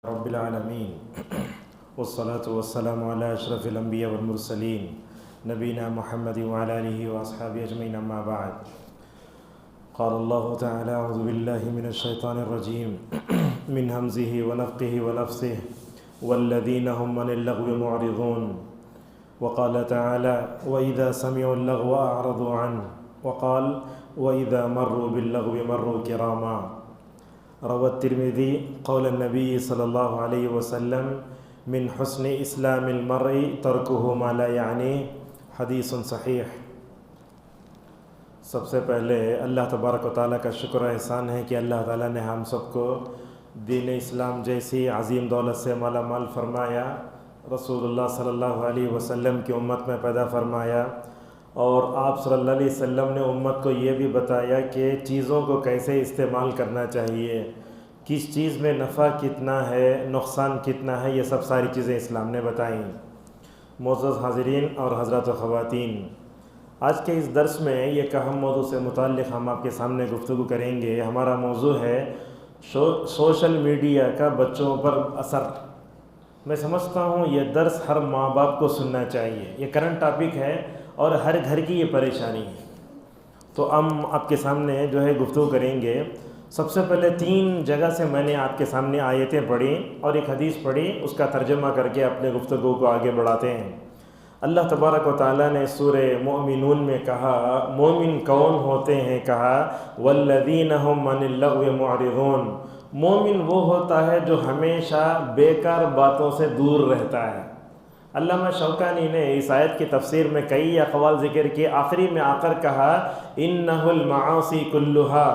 رب العالمين والصلاة والسلام على أشرف الأنبياء والمرسلين نبينا محمد وعلى آله وأصحابه أجمعين أما بعد. قال الله تعالى: أعوذ بالله من الشيطان الرجيم من همزه ونفخه ونفثه والذين هم عن اللغو معرضون. وقال تعالى: وإذا سمعوا اللغو أعرضوا عنه. وقال: وإذا مروا باللغو مروا كراما. روى الترمذي قول النبي صلی اللہ علیہ وسلم: من حسن اسلام المرء ترکہ ما لا یعنی. حدیث صحیح. سب سے پہلے اللہ تبارک و تعالیٰ کا شکر و احسان ہے کہ اللہ تعالیٰ نے ہم سب کو دین اسلام جیسی عظیم دولت سے مالا مال فرمایا، رسول اللہ صلی اللہ علیہ وسلم کی امت میں پیدا فرمایا، اور آپ صلی اللہ علیہ وسلم نے امت کو یہ بھی بتایا کہ چیزوں کو کیسے استعمال کرنا چاہیے، کس چیز میں نفع کتنا ہے، نقصان کتنا ہے، یہ سب ساری چیزیں اسلام نے بتائیں. معزز حاضرین اور حضرات و خواتین، آج کے اس درس میں ایک اہم موضوع سے متعلق ہم آپ کے سامنے گفتگو کریں گے. ہمارا موضوع ہے سوشل میڈیا کا بچوں پر اثر. میں سمجھتا ہوں یہ درس ہر ماں باپ کو سننا چاہیے. یہ کرنٹ ٹاپک ہے اور ہر گھر کی یہ پریشانی ہے. تو ہم آپ کے سامنے جو ہے گفتگو کریں گے. سب سے پہلے 3 جگہ سے میں نے آپ کے سامنے آیتیں پڑھی اور ایک حدیث پڑھی، اس کا ترجمہ کر کے اپنے گفتگو کو آگے بڑھاتے ہیں. اللہ تبارک و تعالیٰ نے سورہ مومنون میں کہا مومن کون ہوتے ہیں، کہا والذین هم عن اللغو معرضون. مومن وہ ہوتا ہے جو ہمیشہ بیکار باتوں سے دور رہتا ہے. علامہ شوکانی نے اس آیت کی تفسیر میں کئی اقوال ذکر کیے. آخری میں آ کر کہا انہ المعاصی کلھا،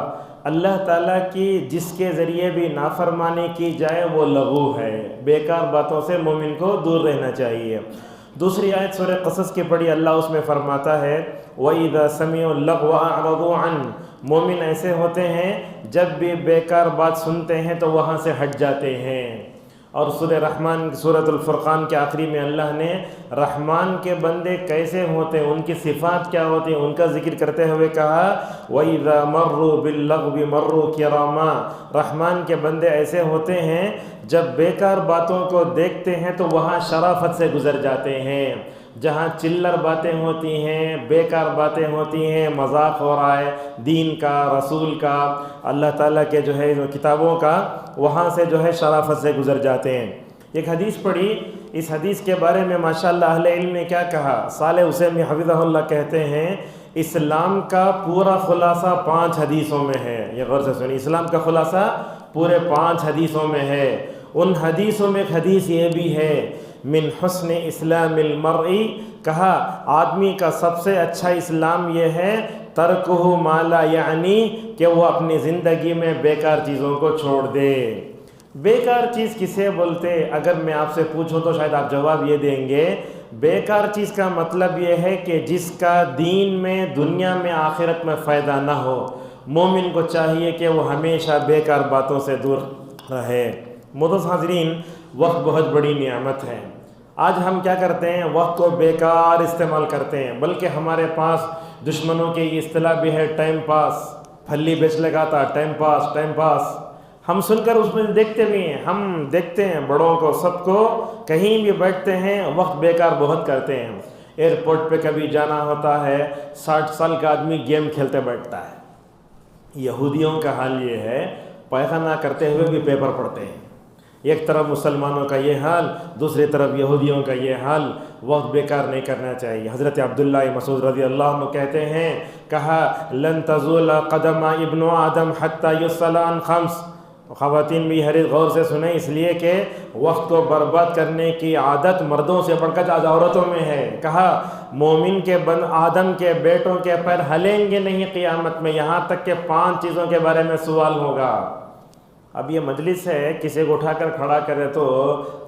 اللہ تعالیٰ کی جس کے ذریعے بھی نافرمانی کی جائے وہ لغو ہے. بیکار باتوں سے مومن کو دور رہنا چاہیے. دوسری آیت سورہ قصص کی پڑھی، اللہ اس میں فرماتا ہے وَإِذَا سَمِعُوا اللَّغْوَ أَعْرَضُوا عَنْهُ. مومن ایسے ہوتے ہیں جب بھی بیکار بات سنتے ہیں تو وہاں سے ہٹ جاتے ہیں. اور سورہ رحمان، سورۃ الفرقان کے آخری میں اللہ نے رحمان کے بندے کیسے ہوتے ہیں، ان کی صفات کیا ہوتی ہیں، ان کا ذکر کرتے ہوئے کہا وَإِذَا مَرُّوا بِاللَّغْوِ مَرُّوا كِرَامًا. رحمان کے بندے ایسے ہوتے ہیں جب بیکار باتوں کو دیکھتے ہیں تو وہاں شرافت سے گزر جاتے ہیں. جہاں چلر باتیں ہوتی ہیں، بیکار باتیں ہوتی ہیں، مذاق ہو رہا ہے دین کا، رسول کا، اللہ تعالیٰ کے جو ہے کتابوں کا، وہاں سے جو ہے شرافت سے گزر جاتے ہیں. ایک حدیث پڑھی، اس حدیث کے بارے میں ماشاءاللہ اہل علم نے کیا کہا. صالح حسینی حفظہ اللہ کہتے ہیں اسلام کا پورا خلاصہ 5 حدیثوں میں ہے. یہ غور سے سنیں، اسلام کا خلاصہ پورے 5 حدیثوں میں ہے. ان حدیثوں میں ایک حدیث یہ بھی ہے من حسن اسلام المرء، کہا آدمی کا سب سے اچھا اسلام یہ ہے ترکہ ما لا یعنی، کہ وہ اپنی زندگی میں بیکار چیزوں کو چھوڑ دے. بیکار چیز کسے بولتے؟ اگر میں آپ سے پوچھوں تو شاید آپ جواب یہ دیں گے بیکار چیز کا مطلب یہ ہے کہ جس کا دین میں، دنیا میں، آخرت میں فائدہ نہ ہو. مومن کو چاہیے کہ وہ ہمیشہ بیکار باتوں سے دور رہے. معزز حاضرین، وقت بہت بڑی نعمت ہے. آج ہم کیا کرتے ہیں؟ وقت کو بیکار استعمال کرتے ہیں. بلکہ ہمارے پاس دشمنوں کی یہ اصطلاح بھی ہے ٹائم پاس. پھلی بیچ لگاتا ٹائم پاس ٹائم پاس. ہم سن کر اس میں دیکھتے بھی ہیں، ہم دیکھتے ہیں بڑوں کو، سب کو، کہیں بھی بیٹھتے ہیں وقت بیکار بہت کرتے ہیں. ایئرپورٹ پہ کبھی جانا ہوتا ہے 60 سال کا آدمی گیم کھیلتے بیٹھتا ہے. یہودیوں کا حال یہ ہے پیخانہ کرتے ہوئے بھی پیپر پڑھتے ہیں. ایک طرف مسلمانوں کا یہ حال، دوسری طرف یہودیوں کا یہ حال. وقت بیکار نہیں کرنا چاہیے. حضرت عبداللہ مسعود رضی اللہ عنہ کہتے ہیں، کہا لن تزول قدم ابن آدم حتی یسأل عن 5. خواتین بھی حریص غور سے سنیں، اس لیے کہ وقت کو برباد کرنے کی عادت مردوں سے بڑھ کر عورتوں میں ہے. کہا مومن کے آدم کے بیٹوں کے پیر ہلیں گے نہیں قیامت میں، یہاں تک کہ 5 چیزوں کے بارے میں سوال ہوگا. اب یہ مجلس ہے، کسی کو اٹھا کر کھڑا کرے تو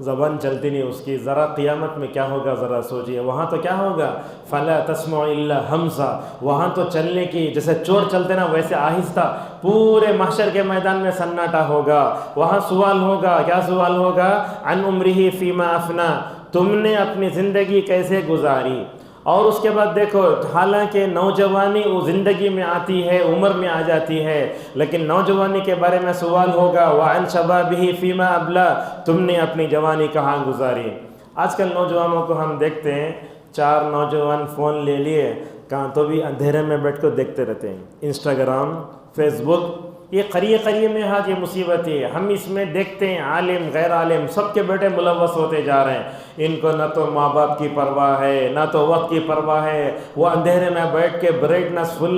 زبان چلتی نہیں اس کی. ذرا قیامت میں کیا ہوگا ذرا سوچئے. وہاں تو کیا ہوگا فلا تسمع الا ہمسا. وہاں تو چلنے کی جیسے چور چلتے نا ویسے آہستہ، پورے محشر کے میدان میں سناٹا ہوگا. وہاں سوال ہوگا. کیا سوال ہوگا؟ عن عمرہ فیما افنا، تم نے اپنی زندگی کیسے گزاری. اور اس کے بعد دیکھو، حالانکہ نوجوانی وہ زندگی میں آتی ہے، عمر میں آ جاتی ہے، لیکن نوجوانی کے بارے میں سوال ہوگا وَعَنْ شَبَابِهِ فِيمَا أَبْلَى، تم نے اپنی جوانی کہاں گزاری؟ آج کل نوجوانوں کو ہم دیکھتے ہیں، 4 نوجوان فون لے لیے، کہاں تو بھی اندھیرے میں بیٹھ کر دیکھتے رہتے ہیں، انسٹاگرام، فیس بک، یہ قریے میں آج یہ مصیبت ہے۔ ہم اس میں دیکھتے ہیں عالم غیر عالم سب کے بیٹے ملوث ہوتے جا رہے ہیں، ان کو نہ تو ماں باپ کی پرواہ ہے، نہ تو وقت کی پرواہ ہے، وہ اندھیرے میں بیٹھ کے برائٹنس فل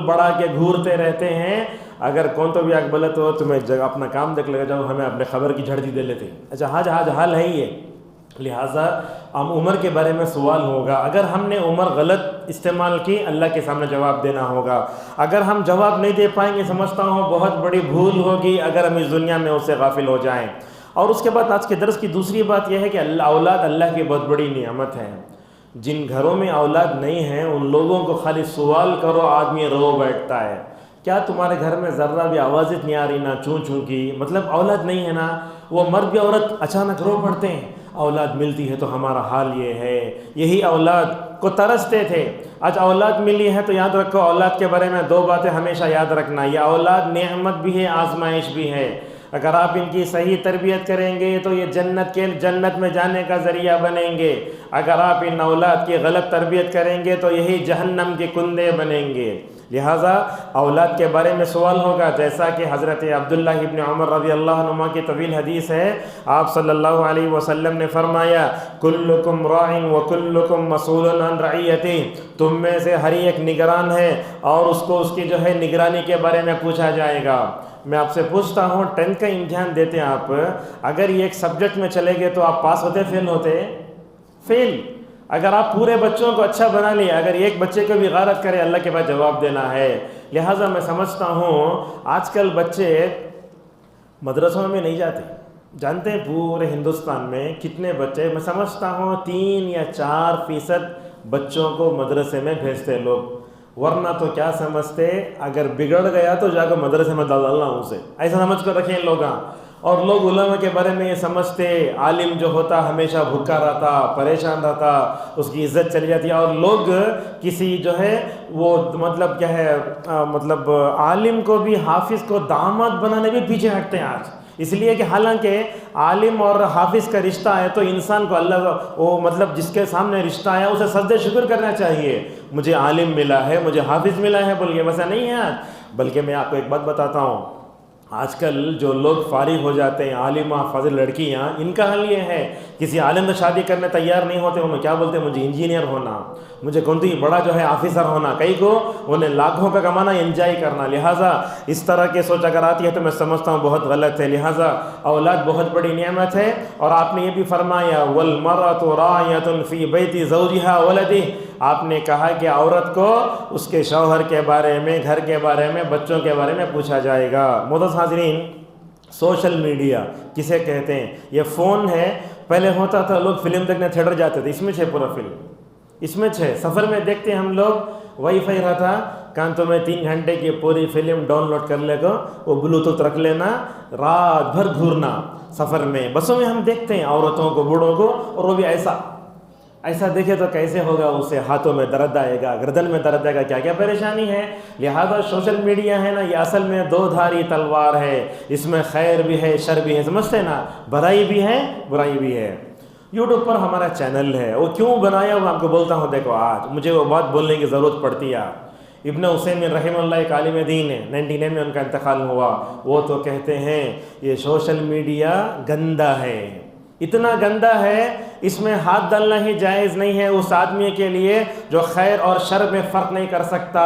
بڑھا کے گھورتے رہتے ہیں۔ اگر کون تو بھی آگ بولے تو تمہیں اپنا کام دیکھ لگا جاؤ، ہمیں اپنے خبر کی جھڑ دی دے لیتے ہیں۔ اچھا آج حال ہے یہ، لہٰذا ہم عمر کے بارے میں سوال ہوگا، اگر ہم نے عمر غلط استعمال کی اللہ کے سامنے جواب دینا ہوگا، اگر ہم جواب نہیں دے پائیں گے سمجھتا ہوں بہت بڑی بھول ہوگی اگر ہم اس دنیا میں اس سے غافل ہو جائیں۔ اور اس کے بعد آج کے درس کی دوسری بات یہ ہے کہ اولاد اللہ کی بہت بڑی نعمت ہے۔ جن گھروں میں اولاد نہیں ہیں ان لوگوں کو خالی سوال کرو آدمی رو بیٹھتا ہے، کیا تمہارے گھر میں ذرہ بھی آواز نہیں آ رہی، نہ چوں چوں کی؟ مطلب اولاد نہیں ہے نا، وہ مرد بھی عورت اچانک رو پڑتے ہیں، اولاد ملتی ہے تو ہمارا حال یہ ہے۔ یہی اولاد کو ترستے تھے، آج اولاد ملی ہے تو یاد رکھو اولاد کے بارے میں 2 باتیں ہمیشہ یاد رکھنا، یہ اولاد نعمت بھی ہے، آزمائش بھی ہے۔ اگر آپ ان کی صحیح تربیت کریں گے تو یہ جنت میں جانے کا ذریعہ بنیں گے، اگر آپ ان اولاد کی غلط تربیت کریں گے تو یہی جہنم کے کندے بنیں گے۔ لہٰذا اولاد کے بارے میں سوال ہوگا، جیسا کہ حضرت عبداللہ ابن عمر رضی اللہ عنہما کی طویل حدیث ہے، آپ صلی اللہ علیہ وسلم نے فرمایا کلکم راع وکلکم مسئول عن رعیتہ، تم میں سے ہر ایک نگران ہے اور اس کو اس کی جو ہے نگرانی کے بارے میں پوچھا جائے گا۔ میں آپ سے پوچھتا ہوں 10 کا امتحان دیتے ہیں آپ، اگر یہ ایک سبجیکٹ میں چلے گئے تو آپ پاس ہوتے فیل ہوتے؟ فیل۔ اگر آپ پورے بچوں کو اچھا بنا لیں، اگر ایک بچے کو بھی غارت کرے اللہ کے پاس جواب دینا ہے۔ لہٰذا میں سمجھتا ہوں آج کل بچے مدرسوں میں نہیں جاتے، جانتے ہیں پورے ہندوستان میں کتنے بچے، میں سمجھتا ہوں 3 یا 4% بچوں کو مدرسے میں بھیجتے لوگ، ورنہ تو کیا سمجھتے اگر بگڑ گیا تو جا کر مدرسے میں ڈالنا اسے، ایسا سمجھ کر رکھیں لوگ۔ اور لوگ علماء کے بارے میں یہ سمجھتے عالم جو ہوتا ہمیشہ بھوکا رہتا، پریشان رہتا، اس کی عزت چلی جاتی، اور لوگ کسی جو ہے وہ مطلب کیا ہے مطلب عالم کو بھی حافظ کو داماد بنانے بھی پیچھے ہٹتے ہیں آج، اس لیے کہ حالانکہ عالم اور حافظ کا رشتہ ہے تو انسان کو اللہ وہ مطلب جس کے سامنے رشتہ ہے اسے سجدہ شکر کرنا چاہیے، مجھے عالم ملا ہے، مجھے حافظ ملا ہے بول کے ویسا نہیں ہے آج۔ بلکہ میں آپ کو ایک بات بتاتا ہوں، آج کل جو لوگ فارغ ہو جاتے ہیں عالمہ فاضل لڑکیاں، ان کا حل یہ ہے کسی عالم سے شادی کرنے تیار نہیں ہوتے، انہیں کیا بولتے ہیں مجھے انجینئر ہونا، مجھے کونتی بڑا جو ہے آفیسر ہونا، کئی کو انہیں لاکھوں کا کمانا انجوائے کرنا۔ لہٰذا اس طرح کے سوچ اگر آتی ہے تو میں سمجھتا ہوں بہت غلط ہے۔ لہٰذا اولاد بہت بڑی نعمت ہے، اور آپ نے یہ بھی فرمایا والمرأة راعیۃ فی بیت زوجہا ولدہ، آپ نے کہا کہ عورت کو اس کے شوہر کے بارے میں، گھر کے بارے میں، بچوں کے بارے میں پوچھا جائے گا۔ معزز حاضرین، سوشل میڈیا کسے کہتے ہیں؟ یہ فون ہے، پہلے ہوتا تھا لوگ فلم دیکھنے تھیٹر جاتے تھے، اس میں پورا فلم، اس میں سفر میں دیکھتے ہیں ہم لوگ، وائی فائی رہتا کانتوں میں 3 گھنٹے کی پوری فلم ڈاؤن لوڈ کر لے گا، وہ بلوٹوتھ رکھ لینا، رات بھر گھورنا سفر میں۔ بسوں میں ہم دیکھتے ہیں عورتوں کو، بوڑھوں کو، اور وہ بھی ایسا دیکھے تو کیسے ہوگا، اسے ہاتھوں میں درد آئے گا، گردن میں درد آئے گا، کیا کیا پریشانی ہے۔ لہذا سوشل میڈیا ہے نا، یہ اصل میں 2 دھاری تلوار ہے، اس میں خیر بھی ہے شر بھی ہے، سمجھتے نا، بھلائی بھی ہے برائی بھی ہے۔ یوٹیوب پر ہمارا چینل ہے، وہ کیوں بنایا وہ آپ کو بولتا ہوں۔ دیکھو آج مجھے وہ بات بولنے کی ضرورت پڑتی ہے۔ ابن عثیمین رحمہ اللہ ایک عالم دین ہے، 99 میں ان کا انتقال ہوا، وہ تو کہتے ہیں یہ سوشل میڈیا گندا ہے، اتنا گندا ہے اس میں ہاتھ ڈالنا ہی جائز نہیں ہے اس آدمی کے لیے جو خیر اور شر میں فرق نہیں کر سکتا۔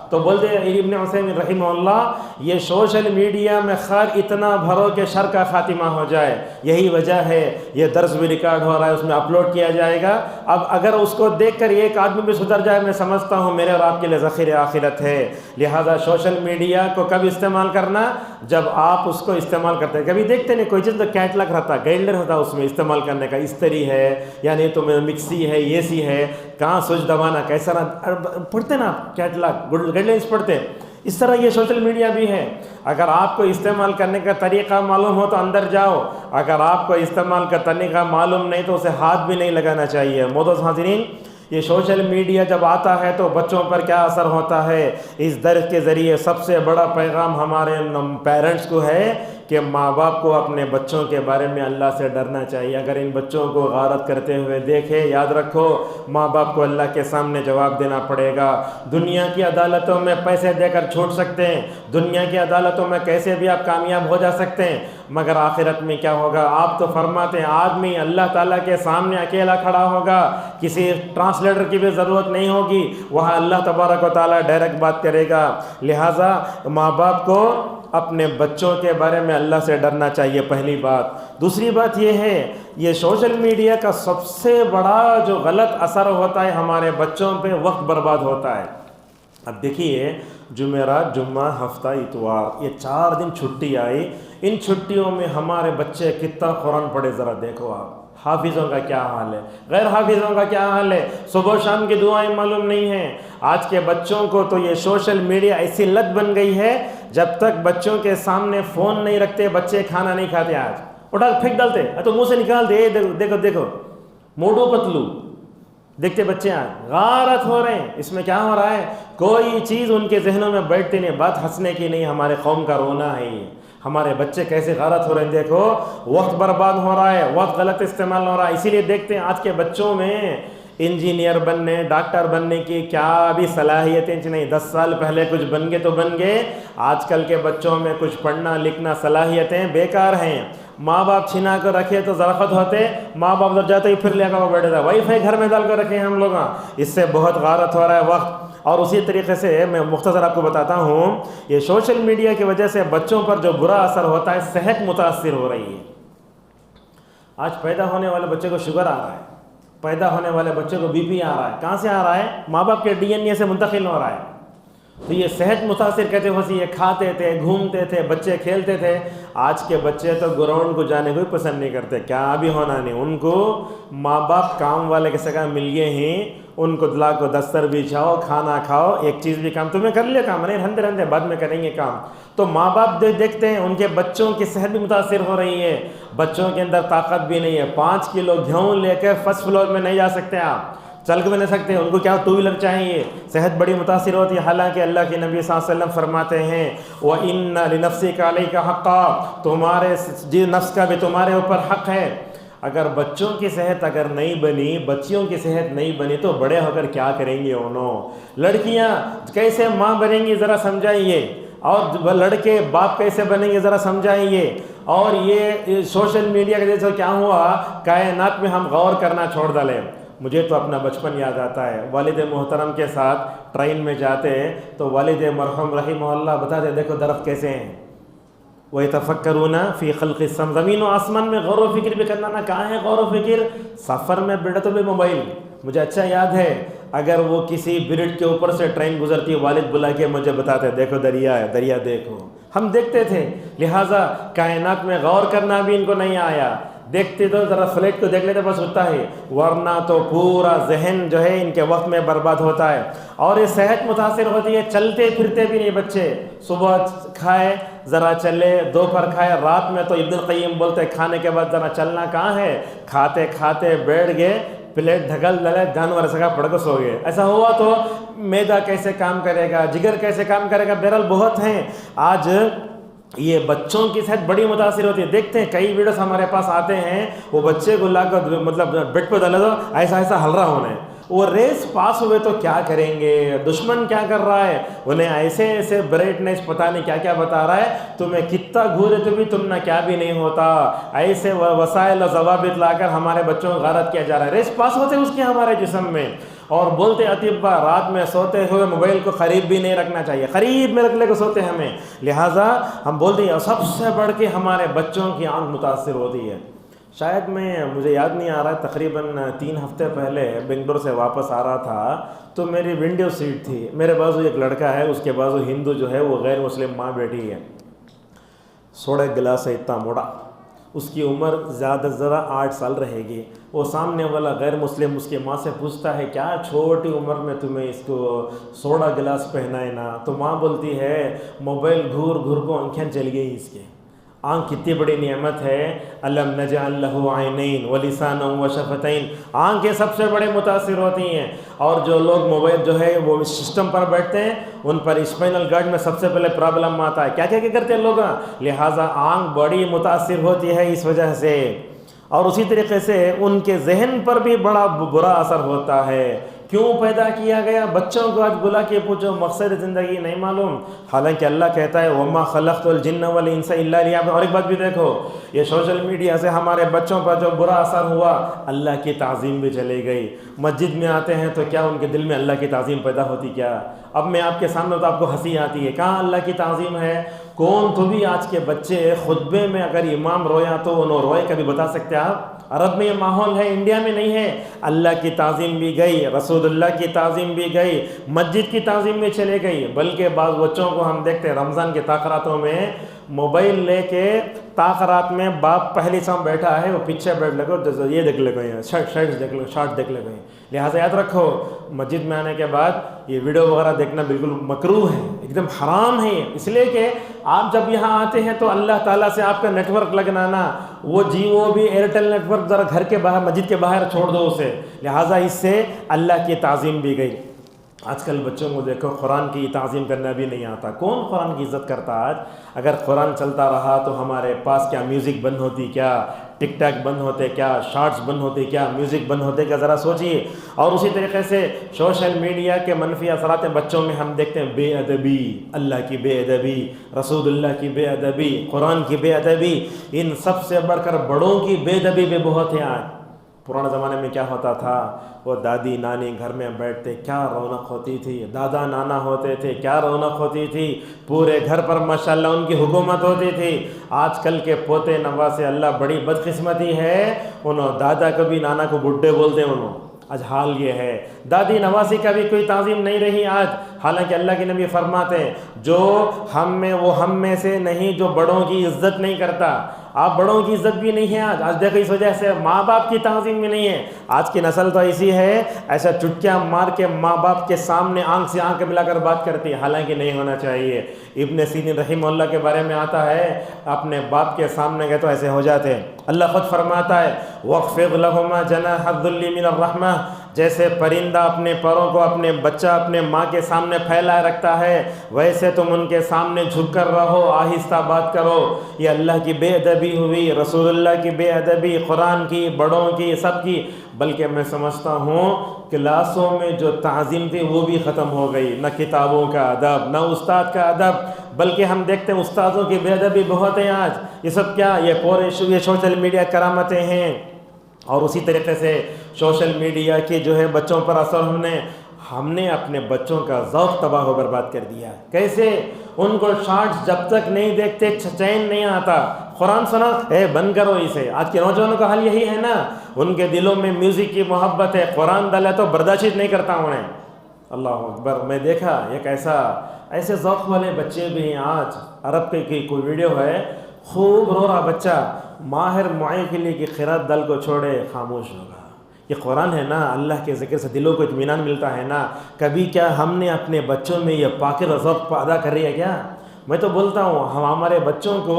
تو بولتے ابن عثیمین رحمہ اللہ یہ سوشل میڈیا میں خیر اتنا بھرو کہ شر کا خاتمہ ہو جائے، یہی وجہ ہے یہ درس بھی ریکارڈ ہو رہا ہے، اس میں اپلوڈ کیا جائے گا۔ اب اگر اس کو دیکھ کر ایک آدمی بھی سدھر جائے، میں سمجھتا ہوں میرے اور آپ کے لیے ذخیرہ آخرت ہے۔ لہذا سوشل میڈیا کو کب استعمال کرنا؟ جب آپ اس کو استعمال کرتے ہیں۔ کبھی دیکھتے نہیں کوئی چیز تو کیٹلاگ رہتا، گائیڈ لائن رہتا اس میں استعمال کرنے کا، استری ہے یعنی تو مکسی ہے، یہ سی ہے، کہاں سوئچ دبانا، کیسا پڑھتے نا کیٹلاگ گائیڈ لائنس پڑھتے۔ اس طرح یہ سوشل میڈیا بھی ہے، اگر آپ کو استعمال کرنے کا طریقہ معلوم ہو تو اندر جاؤ، اگر آپ کو استعمال کا طریقہ معلوم نہیں تو اسے ہاتھ بھی نہیں لگانا چاہیے۔ معزز حاضرین، یہ سوشل میڈیا جب آتا ہے تو بچوں پر کیا اثر ہوتا ہے؟ اس درس کے ذریعے سب سے بڑا پیغام ہمارے پیرنٹس کو ہے کہ ماں باپ کو اپنے بچوں کے بارے میں اللہ سے ڈرنا چاہیے۔ اگر ان بچوں کو غارت کرتے ہوئے دیکھے، یاد رکھو ماں باپ کو اللہ کے سامنے جواب دینا پڑے گا۔ دنیا کی عدالتوں میں پیسے دے کر چھوٹ سکتے ہیں، دنیا کی عدالتوں میں کیسے بھی آپ کامیاب ہو جا سکتے ہیں، مگر آخرت میں کیا ہوگا؟ آپ تو فرماتے ہیں آدمی اللہ تعالیٰ کے سامنے اکیلا کھڑا ہوگا، کسی ٹرانسلیٹر کی بھی ضرورت نہیں ہوگی، وہاں اللہ تبارک و تعالیٰ ڈائریکٹ بات کرے گا۔ لہٰذا ماں باپ کو اپنے بچوں کے بارے میں اللہ سے ڈرنا چاہیے، پہلی بات۔ دوسری بات یہ ہے، یہ سوشل میڈیا کا سب سے بڑا جو غلط اثر ہوتا ہے ہمارے بچوں پہ، وقت برباد ہوتا ہے۔ اب دیکھیے جمعرات، جمعہ، ہفتہ، اتوار، یہ 4 دن چھٹی آئی، ان چھٹیوں میں ہمارے بچے کتنا قرآن پڑھے ذرا دیکھو آپ۔ حافظوں کا کیا حال ہے، غیر حافظوں کا کیا حال ہے، صبح و شام کی دعائیں معلوم نہیں ہیں۔ آج کے بچوں کو تو یہ سوشل میڈیا ایسی لت بن گئی ہے، جب تک بچوں کے سامنے فون نہیں رکھتے بچے کھانا نہیں کھاتے۔ آج اٹھا پھینک ڈالتے، تو منہ سے نکال دے، دیکھو دیکھو موٹو پتلو دیکھتے بچے آج غارت ہو رہے ہیں۔ اس میں کیا ہو رہا ہے؟ کوئی چیز ان کے ذہنوں میں بیٹھتی نہیں، بات ہنسنے کی نہیں، ہمارے قوم کا رونا ہے یہ۔ ہمارے بچے کیسے غارت ہو رہے ہیں، دیکھو وقت برباد ہو رہا ہے، وقت غلط استعمال ہو رہا ہے۔ اسی لیے دیکھتے ہیں آج کے بچوں میں انجینئر بننے، ڈاکٹر بننے کی کیا بھی صلاحیتیں نہیں۔ 10 سال پہلے کچھ بن گئے تو بن گئے، آج کل کے بچوں میں کچھ پڑھنا لکھنا صلاحیتیں بیکار ہیں۔ ماں باپ چھنا کر رکھے تو درخت ہوتے، ماں باپ جب جاتے ہی پھر لے کر بیٹھے تھا، وائی فائی گھر میں ڈال کر رکھے ہیں ہم لوگ۔ اس سے بہت غارت ہو رہا ہے وقت۔ اور اسی طریقے سے میں مختصر آپ کو بتاتا ہوں، یہ سوشل میڈیا کی وجہ سے بچوں پر جو برا اثر ہوتا ہے، صحت متاثر ہو رہی ہے۔ آج پیدا ہونے والے بچے کو شوگر آ رہا ہے، پیدا ہونے والے بچے کو بی پی آ رہا ہے۔ کہاں سے آ رہا ہے؟ ماں باپ کے ڈی این اے سے منتقل ہو رہا ہے۔ تو یہ صحت متاثر کہتے ہوتی ہے۔ کھاتے تھے، گھومتے تھے، بچے کھیلتے تھے۔ آج کے بچے تو گراؤنڈ کو جانے کو بھی پسند نہیں کرتے، کیا بھی ہونا نہیں، ان کو ماں باپ کام والے کے سگا مل گئے ہیں، ان کو دلا کو دستر بچھاؤ، کھانا کھاؤ، ایک چیز بھی کام تمہیں کر لیا، کام نہیں رہتے رہتے بعد میں کریں گے کام۔ تو ماں باپ دیکھتے ہیں ان کے بچوں کی صحت بھی متاثر ہو رہی ہے، بچوں کے اندر طاقت بھی نہیں ہے۔ 5 کلو گیہوں لے کے فرسٹ فلور میں نہیں جا سکتے، آپ چل کے بھی نہیں سکتے، ان کو کیا 2 ویلر چاہیے۔ صحت بڑی متاثر ہوتی ہے، حالانکہ اللہ کے نبی صلی اللہ علیہ وسلم فرماتے ہیں وَإِنَّ لِنَفْسِكَ عَلَيْكَ حَقًّا، تمہارے جی نفس کا بھی تمہارے اوپر حق ہے۔ اگر بچوں کی صحت اگر نہیں بنی، بچیوں کی صحت نہیں بنی تو بڑے ہو کر کیا کریں گے انہوں؟ لڑکیاں کیسے ماں بنیں گی ذرا سمجھائیے، اور لڑکے باپ کیسے بنیں گے ذرا سمجھائیے۔ اور یہ سوشل میڈیا کے جیسے کیا ہوا، کائنات میں ہم غور کرنا چھوڑ ڈالے۔ مجھے تو اپنا بچپن یاد آتا ہے، والد محترم کے ساتھ ٹرین میں جاتے تو والد مرحوم رحمہ اللہ بتاتے دیکھو درخت کیسے ہیں، وَيَتَفَكَّرُونَ فِي خَلْقِ السَّمَاوَاتِ، زمین و آسمان میں غور و فکر بھی کرنا، نہ کہاں ہے غور و فکر؟ سفر میں بیٹھا تو بھی موبائل۔ مجھے اچھا یاد ہے، اگر وہ کسی برج کے اوپر سے ٹرین گزرتی، والد بلا کے مجھے بتاتے دیکھو دریا ہے، دریا دیکھو، ہم دیکھتے تھے۔ لہٰذا کائنات میں غور کرنا بھی ان کو نہیں آیا، دیکھتے تو ذرا فلیٹ کو دیکھ لیتے بس ہوتا ہے، ورنہ تو پورا ذہن جو ہے ان کے وقت میں برباد ہوتا ہے۔ اور یہ صحت متاثر ہوتی ہے، چلتے پھرتے بھی نہیں بچے، صبح کھائے ذرا چلے، دوپہر کھائے، رات میں تو ابن القیم بولتے کھانے کے بعد ذرا چلنا کہاں ہے، کھاتے کھاتے بیٹھ گئے، پلیٹ ڈھکل ڈلے، جانور سکا پڑ کے سو گئے۔ ایسا ہوا تو میدا کیسے کام کرے گا، جگر کیسے کام کرے گا؟ بہرحال بہت ہیں۔ آج یہ بچوں کی صحت بڑی متاثر ہوتی ہے۔ دیکھتے ہیں کئی ویڈیوز ہمارے پاس آتے ہیں، وہ بچے کو لا کر مطلب بیڈ پہ ڈالے تو ایسا ایسا ہل رہا ہونا ہے، وہ ریس پاس ہوئے تو کیا کریں گے، دشمن کیا کر رہا ہے، انہیں ایسے ایسے برائٹنیس پتہ نہیں کیا کیا بتا رہا ہے، تمہیں کتنا گھورے تو بھی تم نہ کیا بھی نہیں ہوتا، ایسے وسائل و ضوابط لا کر ہمارے بچوں کو غارت کیا جا رہا ہے، ریس پاس ہوتے اس کے ہمارے جسم میں۔ اور بولتے اطباء رات میں سوتے ہوئے موبائل کو قریب بھی نہیں رکھنا چاہیے، قریب میں رکھ لے کے سوتے ہمیں، لہٰذا ہم بولتے ہیں سب سے بڑھ کے ہمارے بچوں کی آنکھ متاثر ہوتی ہے۔ شاید مجھے یاد نہیں آ رہا، تقریباً 3 ہفتے پہلے بنگلور سے واپس آ رہا تھا تو میری ونڈو سیٹ تھی، میرے بازو ایک لڑکا ہے، اس کے بازو ہندو جو ہے وہ غیر مسلم ماں بیٹھی ہے، سوڑے گلاس ہے اتنا موڑا، اس کی عمر زیادہ سے زیادہ 8 سال رہے گی۔ وہ سامنے والا غیر مسلم اس کی ماں سے پوچھتا ہے کیا چھوٹی عمر میں تمہیں اس کو سوڈا گلاس پہنا ہے نا؟ تو ماں بولتی ہے موبائل گھور گھور کو آنکھیں چل گئی اس کے، آنکھ کتنی بڑی نعمت ہے. الم نجعل لہ عینین ولسانا وشفتین. آنکھیں سب سے بڑے متاثر ہوتی ہیں، اور جو لوگ موبائل جو ہے وہ سسٹم پر بیٹھتے ہیں ان پر اسپائنل گارڈ میں سب سے پہلے پرابلم آتا ہے. کیا کیا کرتے ہیں لوگ، لہٰذا آنکھ بڑی متاثر ہوتی ہے اس وجہ سے. اور اسی طریقے سے ان کے ذہن پر بھی بڑا برا اثر ہوتا ہے. کیوں پیدا کیا گیا؟ بچوں کو آج بلا کے پوچھو مقصد زندگی نہیں معلوم، حالانکہ اللہ کہتا ہے وَمَا خَلَقْتُ الْجِنَّ وَالْإِنسَ إِلَّا لِيَعْبُدُونِ. اور ایک بات بھی دیکھو، یہ سوشل میڈیا سے ہمارے بچوں پر جو برا اثر ہوا، اللہ کی تعظیم بھی چلی گئی. مسجد میں آتے ہیں تو کیا ان کے دل میں اللہ کی تعظیم پیدا ہوتی کیا؟ اب میں آپ کے سامنے تو آپ کو ہنسی آتی ہے، کہاں اللہ کی تعظیم ہے؟ کون تو بھی آج کے بچے خطبے میں اگر امام رویا تو انہوں روئے کبھی بتا سکتے آپ؟ عرب میں یہ ماحول ہے، انڈیا میں نہیں ہے. اللہ کی تعظیم بھی گئی، رسول اللہ کی تعظیم بھی گئی، مسجد کی تعظیم بھی چلے گئی. بلکہ بعض بچوں کو ہم دیکھتے ہیں رمضان کے تاخراتوں میں موبائل لے کے تاخرات میں باپ پہلی شام بیٹھا ہے، وہ پیچھے بیٹھ لگو یہ دیکھ لے گئے شارٹ دیکھ لے گئے. لہٰذا یاد رکھو مسجد میں آنے کے بعد یہ ویڈیو وغیرہ دیکھنا بالکل مکروہ ہے، ایک دم حرام ہے. اس لیے کہ آپ جب یہاں آتے ہیں تو اللہ تعالیٰ سے آپ کا نیٹ ورک لگنا نا، وہ جیو بھی ایئرٹیل نیٹ ورک ذرا گھر کے باہر مسجد کے باہر چھوڑ دو اسے. لہٰذا اس سے اللہ کی تعظیم بھی گئی. آج کل بچوں کو دیکھو قرآن کی تعظیم کرنا بھی نہیں آتا. کون قرآن کی عزت کرتا آج؟ اگر قرآن چلتا رہا تو ہمارے پاس کیا میوزک بند ہوتی، کیا ٹک ٹاک بند ہوتے، کیا شارٹس بند ہوتے، کیا میوزک بند ہوتے کا ذرا سوچیے. اور اسی طریقے سے سوشل میڈیا کے منفی اثرات بچوں میں ہم دیکھتے ہیں بے ادبی، اللہ کی بے ادبی، رسول اللہ کی بے ادبی، قرآن کی بے ادبی. ان سب سے بڑھ کر بڑوں کی بے ادبی بھی بہت ہے آج. پرانے زمانے میں کیا ہوتا تھا، وہ دادی نانی گھر میں بیٹھتے کیا رونق ہوتی تھی، دادا نانا ہوتے تھے کیا رونق ہوتی تھی، پورے گھر پر ماشاءاللہ ان کی حکومت ہوتی تھی. آج کل کے پوتے نواسے اللہ بڑی بدقسمتی ہے، انہوں دادا کو بھی نانا کو بڈھے بولتے ہیں. انہوں آج حال یہ ہے، دادی نواسی کا بھی کوئی تعظیم نہیں رہی آج. حالانکہ اللہ کے نبی فرماتے ہیں جو ہم میں وہ ہم میں سے نہیں جو بڑوں کی عزت نہیں کرتا. آپ بڑوں کی عزت بھی نہیں ہے آج دیکھو، اس وجہ سے ماں باپ کی تعظیم بھی نہیں ہے. آج کی نسل تو ایسی ہے ایسا چٹکیاں مار کے ماں باپ کے سامنے آنکھ سے آنکھ ملا کر بات کرتی ہے، حالانکہ نہیں ہونا چاہیے. ابن سیرین رحمہ اللہ کے بارے میں آتا ہے اپنے باپ کے سامنے گئے تو ایسے ہو جاتے ہیں. اللہ خود فرماتا ہے وَاخْفِضْ لَهُمَا جَنَاحَ الذُّلِّ مِنَ الرَّحْمَةِ. جیسے پرندہ اپنے پروں کو اپنے بچہ اپنے ماں کے سامنے پھیلائے رکھتا ہے، ویسے تم ان کے سامنے جھک کر رہو، آہستہ بات کرو. یہ اللہ کی بے ادبی ہوئی، رسول اللہ کی بے ادبی، قرآن کی، بڑوں کی، سب کی. بلکہ میں سمجھتا ہوں کلاسوں میں جو تعظیم تھی وہ بھی ختم ہو گئی. نہ کتابوں کا ادب، نہ استاد کا ادب، بلکہ ہم دیکھتے ہیں استادوں کی بے ادبی بہت ہیں آج. یہ سب کیا، یہ سوشل میڈیا کرامتیں ہیں. اور اسی طریقے سے سوشل میڈیا کے جو ہے بچوں پر اثر ہم نے اپنے بچوں کا ذوق تباہ و برباد کر دیا. کیسے؟ ان کو شارٹس جب تک نہیں دیکھتے چین نہیں آتا. قرآن سنا بند کرو اسے. آج کے نوجوانوں کا حال یہی ہے نا، ان کے دلوں میں میوزک کی محبت ہے، قرآن ڈالے تو برداشت نہیں کرتا انہیں. اللہ اکبر. میں دیکھا ایک ایسے ذوق والے بچے بھی ہیں آج. عرب کی کوئی ویڈیو ہے، خوب رو رہا بچہ، ماہر معین کے لیے کہ قرات دل کو چھوڑے خاموش ہوگا. یہ قرآن ہے نا، اللہ کے ذکر سے دلوں کو اطمینان ملتا ہے نا. کبھی کیا ہم نے اپنے بچوں میں یہ پاکر ذوق ادا کر رہی ہے کیا؟ میں تو بولتا ہوں ہمارے بچوں کو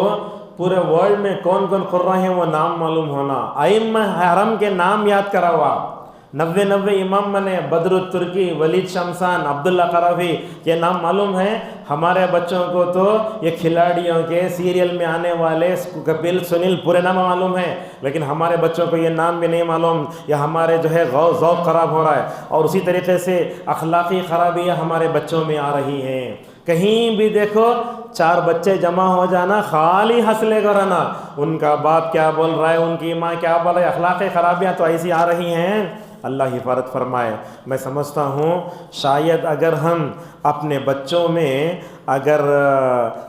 پورے ورلڈ میں کون کون قرآن ہیں وہ نام معلوم ہونا. ائمہ حرم کے نام یاد کراؤ آپ. 90 امام بنے، بدر الترکی، ولید شمسان، عبداللہ قرافی، یہ نام معلوم ہے. ہمارے بچوں کو تو یہ کھلاڑیوں کے سیریل میں آنے والے کپل، سنیل پورے نام معلوم ہیں، لیکن ہمارے بچوں کو یہ نام بھی نہیں معلوم. یہ ہمارے جو ہے ذوق خراب ہو رہا ہے. اور اسی طریقے سے اخلاقی خرابیاں ہمارے بچوں میں آ رہی ہیں. کہیں بھی دیکھو 4 بچے جمع ہو جانا، خالی ہنس لے کر رہنا، ان کا باپ کیا بول رہا ہے، ان کی ماں کیا بول رہی ہے. اخلاقی خرابیاں تو ایسی آ رہی ہیں، اللہ حفاظت فرمائے. میں سمجھتا ہوں شاید اگر ہم اپنے بچوں میں اگر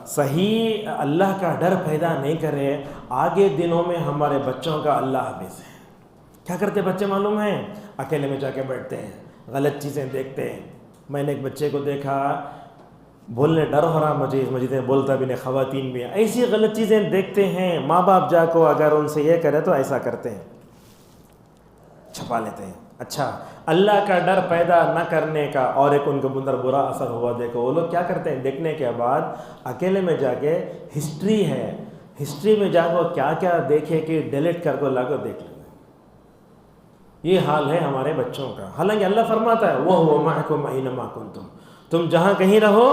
صحیح اللہ کا ڈر پیدا نہیں کرے، آگے دنوں میں ہمارے بچوں کا اللہ حافظ ہے. کیا کرتے بچے معلوم ہیں؟ اکیلے میں جا کے بیٹھتے ہیں، غلط چیزیں دیکھتے ہیں. میں نے ایک بچے کو دیکھا، بولنے ڈر ہو رہا مجھے میں بولتا بھی نہیں، خواتین بھی ایسی غلط چیزیں دیکھتے ہیں. ماں باپ جا کو اگر ان سے یہ کرے تو ایسا کرتے ہیں، چھپا لیتے ہیں. اچھا، اللہ کا ڈر پیدا نہ کرنے کا اور ایک ان کے اندر برا اثر ہوا. دیکھو وہ لوگ کیا کرتے ہیں، دیکھنے کے بعد اکیلے میں جا کے ہسٹری ہے ہسٹری میں جا کر کیا کیا دیکھے کہ ڈیلیٹ کر کو لا کر دیکھ لیں. یہ حال ہے ہمارے بچوں کا. حالانکہ اللہ فرماتا ہے وَهُوَ مَعَكُمْ أَيْنَمَا كُنْتُمْ, تم جہاں کہیں رہو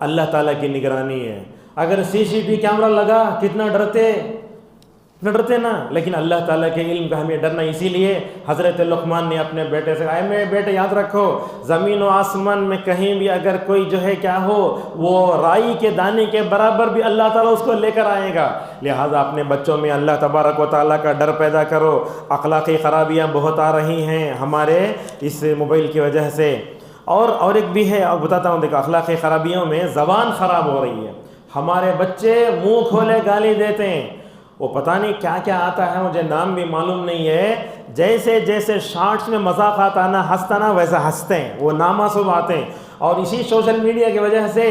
اللہ تعالیٰ کی نگرانی ہے. اگر CCTV کیمرہ لگا کتنا ڈرتے نا, لیکن اللہ تعالیٰ کے علم کا ہمیں ڈرنا. اسی لیے حضرت لقمان نے اپنے بیٹے سے کہا میرے بیٹے یاد رکھو زمین و آسمان میں کہیں بھی اگر کوئی جو ہے کیا ہو وہ رائی کے دانے کے برابر بھی اللہ تعالیٰ اس کو لے کر آئے گا. لہٰذا اپنے بچوں میں اللہ تبارک و تعالیٰ کا ڈر پیدا کرو. اخلاقی خرابیاں بہت آ رہی ہیں ہمارے اس موبائل کی وجہ سے. اور ایک بھی ہے, اور بتاتا ہوں, دیکھو اخلاقی خرابیوں میں زبان خراب ہو رہی ہے. ہمارے بچے منہ کھولے گالی دیتے ہیں, وہ پتہ نہیں کیا کیا آتا ہے, مجھے نام بھی معلوم نہیں ہے. جیسے شارٹس میں مذاق آتا نا ہنستا نا ویسا ہنستے ہیں, وہ نامعصوم آتے ہیں. اور اسی سوشل میڈیا کی وجہ سے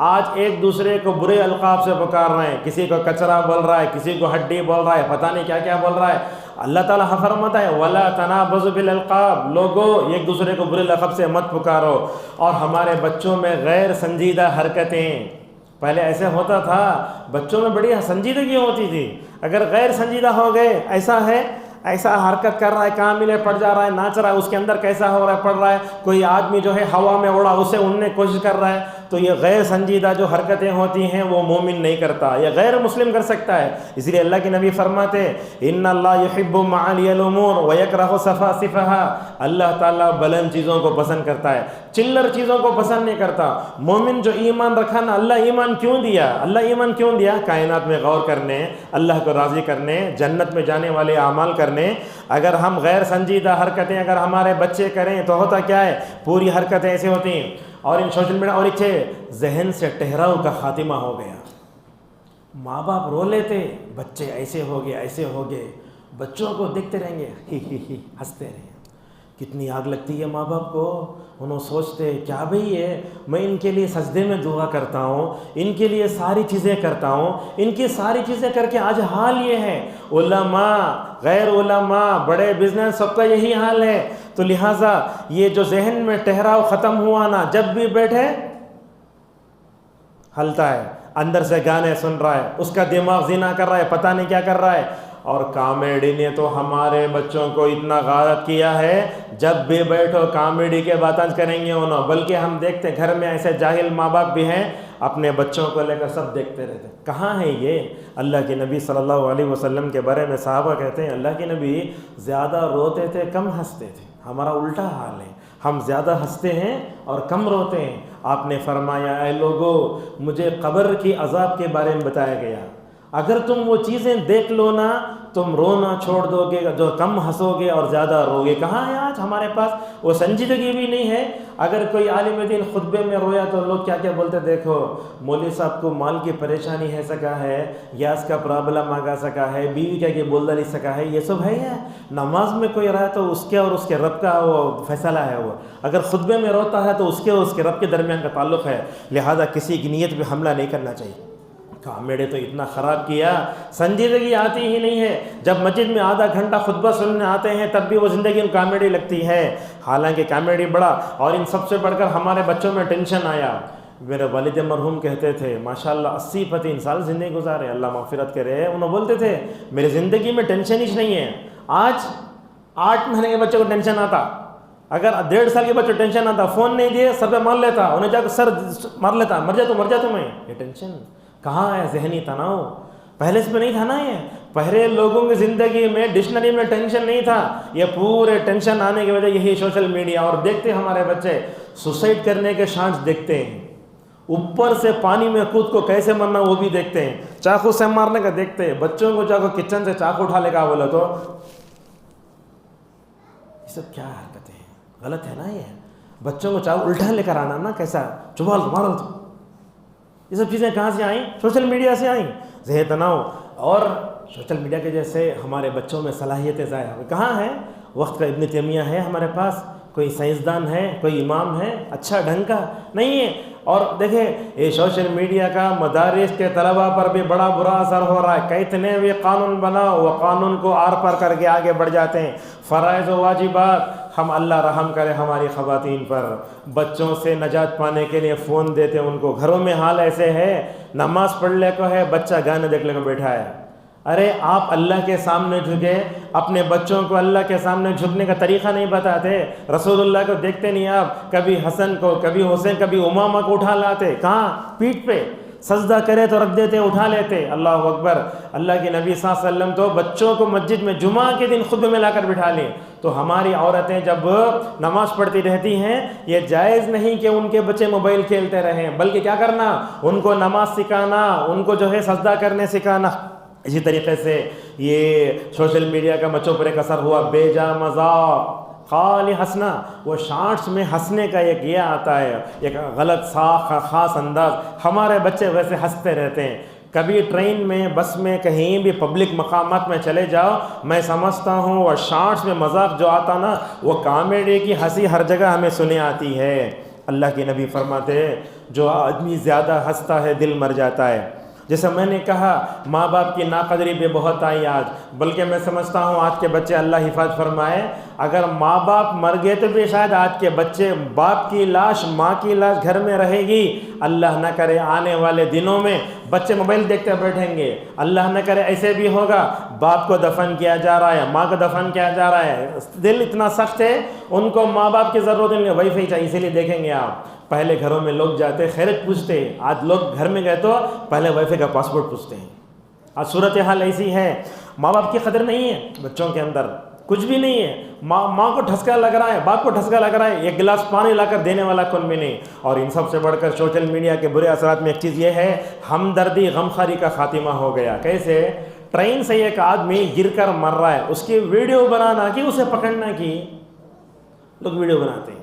آج ایک دوسرے کو برے القاب سے پکار رہے ہیں. کسی کو کچرا بول رہا ہے, کسی کو ہڈی بول رہا ہے, پتہ نہیں کیا کیا بول رہا ہے. اللہ تعالیٰ فرماتا ہے وَلَا تَنَابَزُوا بِالْأَلْقَابِ, لوگوں ایک دوسرے کو برے لقب سے مت پکارو. اور ہمارے بچوں میں غیر سنجیدہ حرکتیں, پہلے ایسے ہوتا تھا بچوں میں بڑی سنجیدگی ہوتی تھی. اگر غیر سنجیدہ ہو گئے, ایسا حرکت کر رہا ہے, کہاں ملے پڑ جا رہا ہے, ناچ رہا ہے, اس کے اندر کیسا ہو رہا ہے, پڑ رہا ہے, کوئی آدمی جو ہے ہوا میں اڑا اسے اڑنے کی کوشش کر رہا ہے, تو یہ غیر سنجیدہ جو حرکتیں ہوتی ہیں وہ مومن نہیں کرتا, یہ غیر مسلم کر سکتا ہے. اس لیے اللہ کے نبی فرماتے ان اللہ یحب معالی الامور ویکرہ سفاسفها, اللہ تعالیٰ بلند چیزوں کو پسند کرتا ہے, چلر چیزوں کو پسند نہیں کرتا. مومن جو ایمان رکھا نا, اللہ ایمان کیوں دیا, کائنات میں غور کرنے, اللہ کو راضی کرنے, جنت میں جانے والے اعمال کرنے. اگر ہم غیر سنجیدہ حرکتیں اگر ہمارے بچے کریں تو ہوتا کیا ہے, پوری حرکتیں ایسے ہوتی ہیں. اور ان سوشل میڈیا اور ایک ذہن سے ٹہراؤ کا خاتمہ ہو گیا. ماں باپ رو لیتے, بچے ایسے ہو گئے, بچوں کو دیکھتے رہیں گے ہنستے رہیں. کتنی آگ لگتی ہے ماں باپ کو. انہوں سوچتے کیا بھئی ہے, میں ان کے لیے سجدے میں دعا کرتا ہوں, ان کے لیے ساری چیزیں کرتا ہوں, ان کی ساری چیزیں کر کے آج حال یہ ہے. علماء غیر علماء بڑے بزنس سب کا یہی حال ہے. تو لہٰذا یہ جو ذہن میں ٹہراؤ ختم ہوا نا, جب بھی بیٹھے ہلتا ہے, اندر سے گانے سن رہا ہے, اس کا دماغ زنا کر رہا ہے, پتہ نہیں کیا کر رہا ہے. اور کامیڈی نے تو ہمارے بچوں کو اتنا غارت کیا ہے, جب بھی بیٹھو کامیڈی کے باتیں کریں گے انہوں. بلکہ ہم دیکھتے گھر میں ایسے جاہل ماں باپ بھی ہیں, اپنے بچوں کو لے کر سب دیکھتے رہتے. کہاں ہے یہ؟ اللہ کے نبی صلی اللہ علیہ وسلم کے بارے میں صحابہ کہتے ہیں اللہ کے نبی زیادہ روتے تھے کم ہنستے تھے. ہمارا الٹا حال ہے, ہم زیادہ ہنستے ہیں اور کم روتے ہیں. آپ نے فرمایا اے لوگو مجھے قبر کی عذاب کے بارے میں بتایا گیا, اگر تم وہ چیزیں دیکھ لو نا تم رونا چھوڑ دو گے, جو کم ہنسو گے اور زیادہ رو گے. کہاں ہے آج ہمارے پاس وہ سنجیدگی بھی نہیں ہے. اگر کوئی عالم دین خطبے میں رویا تو لوگ کیا کیا بولتے, دیکھو مولوی صاحب کو مال کی پریشانی ہے سکا ہے, گیس کا پرابلم آگا سکا ہے, بیوی کیا کہ بولنا نہیں سکا ہے, یہ سب ہے. یا نماز میں کوئی رہا تو اس کے اور اس کے رب کا وہ فیصلہ ہے. وہ اگر خطبے میں روتا ہے تو اس کے اور اس کے رب کے درمیان کا تعلق ہے. لہذا کسی کی نیت پہ حملہ نہیں کرنا چاہیے. کامیڈی تو اتنا خراب کیا, سنجیدگی آتی ہی نہیں ہے. جب مسجد میں آدھا گھنٹہ خطبہ سننے آتے ہیں تب بھی وہ زندگی میں کامیڈی لگتی ہے. حالانکہ کامیڈی بڑا, اور ان سب سے بڑھ کر ہمارے بچوں میں ٹینشن آیا. میرے والد مرحوم کہتے تھے ماشاءاللہ 80-85 سال زندگی گزارے, اللہ مغفرت کرے. انہوں بولتے تھے میری زندگی میں ٹینشن ہی نہیں ہے. آج 8 مہینے کے بچے کو ٹینشن آتا, اگر 1.5 سال کے بچے کو ٹینشن آتا, فون نہیں دیے سر پہ مار لیتا, انہیں جا کر سر مار لیتا, مر جا تو میں. یہ ٹینشن کہاں ہے؟ ذہنی تناؤ پہلے سے نہیں تھا نا. یہ پہلے لوگوں کی زندگی میں ڈکشنری میں ٹینشن نہیں تھا. یہ پورے ٹینشن آنے کی وجہ یہی سوشل میڈیا. اور دیکھتے ہمارے بچے سوسائڈ کرنے کے چانس دیکھتے ہیں, اوپر سے پانی میں کود کو کیسے مرنا وہ بھی دیکھتے ہیں, چاقو سے مارنے کا دیکھتے ہیں. بچوں کو جا کر کچن سے چاقو اٹھا لے گا بولا تو یہ سب کیا حرکتیں ہیں, غلط ہے نا. یہ بچوں کو چاقو الٹا لے کر آنا نا, کیسا چبال مارو تو, یہ سب چیزیں کہاں سے آئیں؟ سوشل میڈیا سے آئیں. ذہن تناؤ اور سوشل میڈیا کی وجہ سے ہمارے بچوں میں صلاحیتیں ضائع ہوئی. کہاں ہے وقت کا ابن تیمیہ ہے ہمارے پاس, کوئی سائنسدان ہے, کوئی امام ہے اچھا ڈھنگ کا نہیں ہے. اور دیکھیں یہ سوشل میڈیا کا مدارس کے طلباء پر بھی بڑا برا اثر ہو رہا ہے. کتنے بھی قانون بناؤ وہ قانون کو آر پار کر کے آگے بڑھ جاتے ہیں. فرائض و واجبات ہم اللہ رحم کرے ہماری خواتین پر. بچوں سے نجات پانے کے لیے فون دیتے ان کو. گھروں میں حال ایسے ہے نماز پڑھ لے کو ہے بچہ گانے دیکھ لے کو بیٹھا ہے. ارے آپ اللہ کے سامنے جھکے, اپنے بچوں کو اللہ کے سامنے جھکنے کا طریقہ نہیں بتاتے. رسول اللہ کو دیکھتے نہیں آپ, کبھی حسن کو, کبھی حسین, کبھی امامہ کو اٹھا لاتے. کہاں؟ پیٹھ پہ. سجدہ کرے تو رکھ دیتے, اٹھا لیتے. اللہ اکبر. اللہ کے نبی صلی اللہ علیہ وسلم تو بچوں کو مسجد میں جمعہ کے دن خطبے میں لا کر بٹھا لیں. تو ہماری عورتیں جب نماز پڑھتی رہتی ہیں, یہ جائز نہیں کہ ان کے بچے موبائل کھیلتے رہیں, بلکہ کیا کرنا, ان کو نماز سکھانا, ان کو جو ہے سجدہ کرنے سکھانا. اسی طریقے سے یہ سوشل میڈیا کا بچوں پر ایک اثر ہوا, بے جا مذاق, خالی ہنسنا. وہ شارٹس میں ہنسنے کا ایک یہ آتا ہے, ایک غلط خاص انداز. ہمارے بچے ویسے ہنستے رہتے ہیں. کبھی ٹرین میں, بس میں, کہیں بھی پبلک مقامات میں چلے جاؤ, میں سمجھتا ہوں وہ شارٹس میں مذاق جو آتا نا, وہ کامیڈی کی ہنسی ہر جگہ ہمیں سنے آتی ہے. اللہ کے نبی فرماتے ہیں جو آدمی زیادہ ہنستا ہے دل مر جاتا ہے. جیسے میں نے کہا ماں باپ کی ناقدری بھی بہت آئی آج, بلکہ میں سمجھتا ہوں آج کے بچے اللہ حفاظت فرمائے, اگر ماں باپ مر گئے تو بھی شاید آج کے بچے, باپ کی لاش, ماں کی لاش گھر میں رہے گی. اللہ نہ کرے آنے والے دنوں میں بچے موبائل دیکھتے بیٹھیں گے. اللہ نہ کرے ایسے بھی ہوگا, باپ کو دفن کیا جا رہا ہے, ماں کو دفن کیا جا رہا ہے, دل اتنا سخت ہے ان کو ماں باپ کی ضرورت نہیں, وائی فائی چاہیے. اسی لیے دیکھیں گے آپ پہلے گھروں میں لوگ جاتے خیرت پوچھتے, آج لوگ گھر میں گئے تو پہلے وائی فائی کا پاسورڈ پوچھتے ہیں. آج صورتحال ایسی ہے, ماں باپ کی قدر نہیں ہے بچوں کے اندر, کچھ بھی نہیں ہے. ماں کو ٹھسکا لگ رہا ہے, باپ کو ٹھسکا لگ رہا ہے, ایک گلاس پانی لا کر دینے والا کون بھی نہیں. اور ان سب سے بڑھ کر سوشل میڈیا کے برے اثرات میں ایک چیز یہ ہے, ہمدردی غمخواری کا خاتمہ ہو گیا. کیسے؟ ٹرین سے ایک آدمی گر کر مر رہا ہے, اس کی ویڈیو بنانا کی, اسے پکڑنا کی, لوگ ویڈیو بناتے ہیں.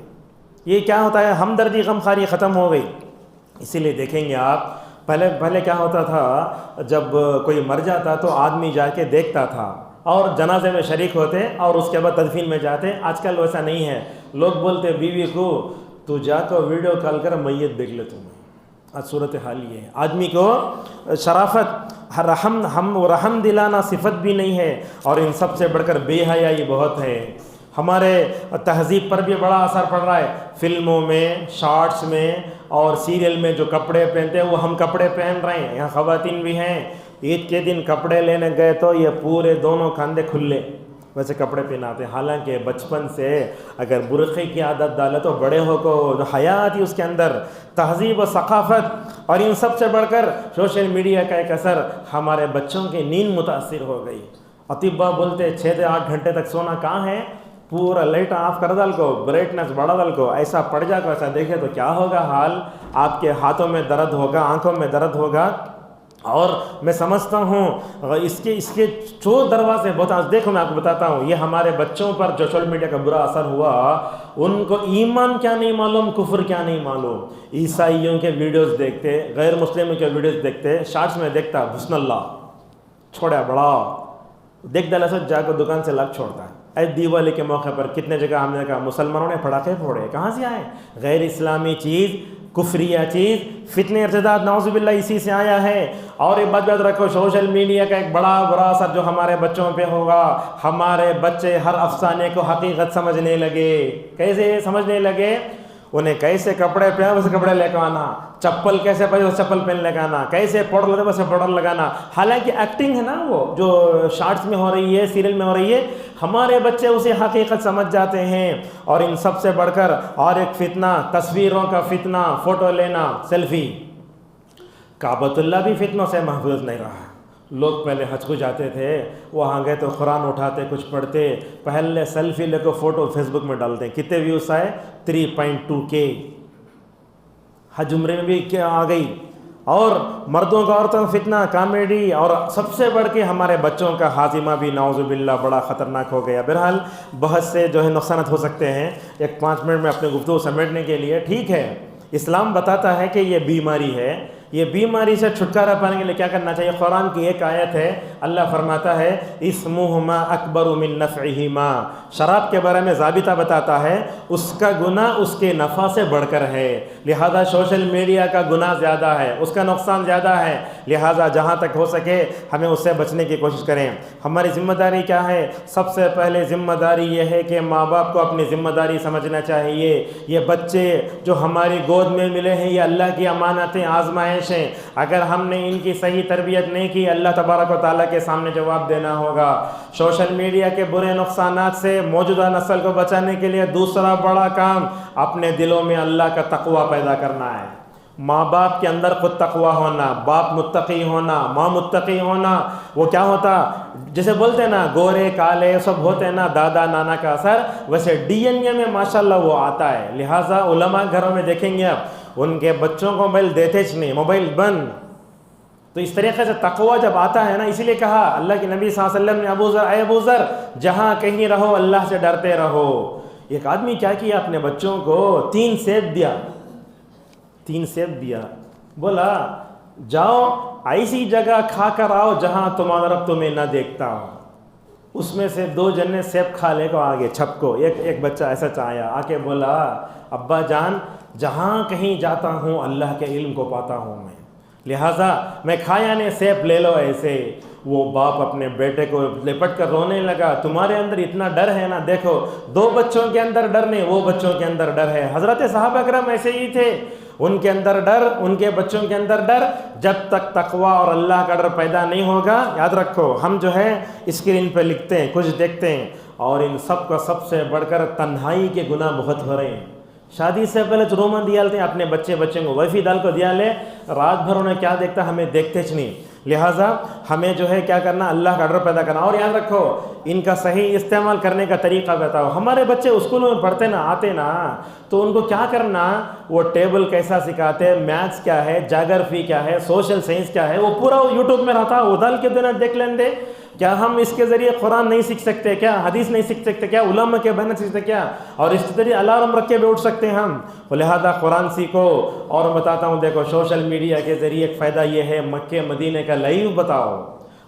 یہ کیا ہوتا ہے, ہمدردی غمخواری ختم ہو گئی. اسی لیے دیکھیں گے آپ پہلے کیا ہوتا تھا, جب کوئی مر جاتا تو آدمی جا کے دیکھتا تھا اور جنازے میں شریک ہوتے اور اس کے بعد تدفین میں جاتے. آج کل ویسا نہیں ہے. لوگ بولتے بیوی کو تو جا کر ویڈیو کال کر میت دیکھ لے تمہیں. آج صورتحال یہ ہے, آدمی کو شرافت, رحم دلانا صفت بھی نہیں ہے. اور ان سب سے بڑھ کر بے حیائی بہت ہے. ہمارے تہذیب پر بھی بڑا اثر پڑ رہا ہے. فلموں میں, شارٹس میں اور سیریل میں جو کپڑے پہنتے ہیں وہ ہم کپڑے پہن رہے ہیں. یہاں خواتین بھی ہیں, عید کے دن کپڑے لینے گئے تو یہ پورے دونوں کاندھے کھلے ویسے کپڑے پہناتے ہیں. حالانکہ بچپن سے اگر برقعے کی عادت ڈالے تو بڑے ہو کو جو حیات ہی اس کے اندر, تہذیب و ثقافت. اور ان سب سے بڑھ کر سوشل میڈیا کا ایک اثر, ہمارے بچوں کی نیند متاثر ہو گئی. اطباء بولتے 6 سے 8 گھنٹے تک سونا کہاں ہے, پورا لائٹ آف کر ڈال کو, برائٹنس بڑھا ڈال کو, ایسا پڑ جا کو, ایسا دیکھے تو کیا ہوگا حال. آپ کے ہاتھوں میں درد ہوگا, آنکھوں میں درد ہوگا. اور میں سمجھتا ہوں اس کے چور دروازے بہت. دیکھو میں آپ کو بتاتا ہوں, یہ ہمارے بچوں پر جو سوشل میڈیا کا برا اثر ہوا, ان کو ایمان کیا نہیں معلوم, کفر کیا نہیں معلوم. عیسائیوں کے ویڈیوز دیکھتے, غیر مسلموں کے ویڈیوز دیکھتے, شارٹس میں دیکھتا حسن اللہ چھوڑا بڑا دیکھ ڈالا سو جا کر دکان سے لاکھ چھوڑتا ہے. دیوالی کے موقع پر کتنے جگہ ہم نے کہا مسلمانوں نے پٹاخے پھوڑے, کہاں سے آئے؟ غیر اسلامی چیز, کفریہ چیز, فتنے ارتداد نعوذ باللہ اسی سے آیا ہے. اور ایک بات یاد رکھو, سوشل میڈیا کا ایک بڑا برا اثر جو ہمارے بچوں پہ ہوگا, ہمارے بچے ہر افسانے کو حقیقت سمجھنے لگے. کیسے سمجھنے لگے؟ انہیں کیسے کپڑے پہنے ویسے کپڑے لے کے آنا, چپل کیسے پہنے ویسے چپل پہن لے کے آنا, کیسے پاؤڈر لگانا ویسے پاؤڈر لگانا. حالانکہ ایکٹنگ ہے نا, وہ جو شارٹس میں ہو رہی ہے, سیریل میں ہو رہی ہے, ہمارے بچے اسے حقیقت سمجھ جاتے ہیں. اور ان سب سے بڑھ کر اور ایک فتنہ, تصویروں کا فتنہ, فوٹو لینا, سیلفی. کعبۃ اللہ بھی فتنوں سے محفوظ نہیں رہا. لوگ پہلے حج کو جاتے تھے, وہاں گئے تو قرآن اٹھاتے, کچھ پڑھتے, پہلے سیلفی لے کو فوٹو فیس بک میں ڈالتے. کتنے ویوز آئے؟ 3.2K. حج عمرے میں بھی کیا آ گئی. اور مردوں کا عورتوں کا فتنہ, کامیڈی. اور سب سے بڑھ کے ہمارے بچوں کا خاتمہ بھی نعوذ باللہ بڑا خطرناک ہو گیا. بہرحال بہت سے جو ہے نقصانات ہو سکتے ہیں. 5 منٹ میں اپنے گفتگو سمیٹنے کے لیے, ٹھیک ہے اسلام بتاتا ہے کہ یہ بیماری ہے, یہ بیماری سے چھٹکارا پانے کے لیے کیا کرنا چاہیے؟ قرآن کی ایک آیت ہے، اللہ فرماتا ہے اسمہما اکبر من نفعہما، شراب کے بارے میں ضابطہ بتاتا ہے اس کا گناہ اس کے نفع سے بڑھ کر ہے، لہذا سوشل میڈیا کا گناہ زیادہ ہے، اس کا نقصان زیادہ ہے، لہذا جہاں تک ہو سکے ہمیں اس سے بچنے کی کوشش کریں۔ ہماری ذمہ داری کیا ہے؟ سب سے پہلے ذمہ داری یہ ہے کہ ماں باپ کو اپنی ذمہ داری سمجھنا چاہیے۔ یہ بچے جو ہماری گود میں ملے ہیں یہ اللہ کی امانتیں، آزمائش ہیں، اگر ہم نے ان کی صحیح تربیت نہیں کی اللہ تبارک و تعالیٰ کے سامنے جواب دینا ہوگا۔ سوشل میڈیا کے برے نقصانات سے موجودہ نسل کو بچانے کے لیے دوسرا بڑا کام اپنے دلوں میں اللہ کا تقوی پیدا کرنا ہے۔ ماں باپ کے اندر خود تقوی ہونا، باپ متقی ہونا، ماں متقی ہونا۔ وہ کیا ہوتا، جیسے بولتے ہیں نا گورے کالے سب ہوتے ہیں نا دادا نانا کا اثر، ویسے ڈی این اے میں ماشاءاللہ وہ آتا ہے۔ لہٰذا علماء گھروں میں دیکھیں گے اب ان کے بچوں کو موبائل دیتے نہیں، موبائل بند۔ تو اس طریقے سے تقوی جب آتا ہے نا، اسی لیے کہا اللہ کے نبی صلی اللہ علیہ وسلم نے اے ابو ذر جہاں کہیں رہو اللہ سے ڈرتے رہو۔ ایک آدمی کیا کیا، اپنے بچوں کو 3 سیب دیا، بولا جاؤ ایسی جگہ کھا کر آؤ جہاں تمہارا رب تمہیں نہ دیکھتا ہو۔ اس میں سے 2 جنے سیب کھا لے کو آگے چھپ کو، ایک بچہ ایسا چاہیا آ کے بولا ابا جان جہاں کہیں جاتا ہوں اللہ کے علم کو پاتا ہوں میں، لہٰذا میں کھایا نہیں، سیب لے لو ایسے۔ وہ باپ اپنے بیٹے کو لپٹ کر رونے لگا، تمہارے اندر اتنا ڈر ہے نا، دیکھو 2 بچوں کے اندر ڈر نہیں، وہ بچوں کے اندر ڈر ہے۔ حضرت صحابہ کرام ایسے ہی تھے، ان کے اندر ڈر، ان کے بچوں کے اندر ڈر۔ جب تک تقوی اور اللہ کا ڈر پیدا نہیں ہوگا، یاد رکھو ہم جو ہے اسکرین پہ لکھتے ہیں، کچھ دیکھتے ہیں، اور ان سب کا سب سے بڑھ کر تنہائی کے گناہ بہت ہو رہے ہیں۔ شادی سے پہلے روما دیا لیتے ہیں اپنے بچوں کو، ویفی دال کو دیا لے، رات بھر انہیں کیا دیکھتا ہمیں دیکھتے نہیں۔ لہٰذا ہمیں جو ہے کیا کرنا، اللہ کا ڈر پیدا کرنا۔ اور یاد رکھو ان کا صحیح استعمال کرنے کا طریقہ بتاؤ۔ ہمارے بچے اسکولوں میں پڑھتے نا، آتے نا، تو ان کو کیا کرنا، وہ ٹیبل کیسا سکھاتے، میتھس کیا ہے، جاگرفی کیا ہے، سوشل سائنس کیا ہے، وہ پورا یوٹیوب میں رہتا، ادھر کے دن دیکھ لیں دے۔ کیا ہم اس کے ذریعے قرآن نہیں سیکھ سکتے کیا؟ حدیث نہیں سیکھ سکتے کیا؟ علماء کے بیان سیکھ سکتے کیا؟ اور اس کے ذریعے الارم رکھ کے بھی اٹھ سکتے ہیں ہم۔ لہذا قرآن سیکھو۔ اور بتاتا ہوں دیکھو سوشل میڈیا کے ذریعے ایک فائدہ یہ ہے، مکے مدینے کا لائیو بتاؤ،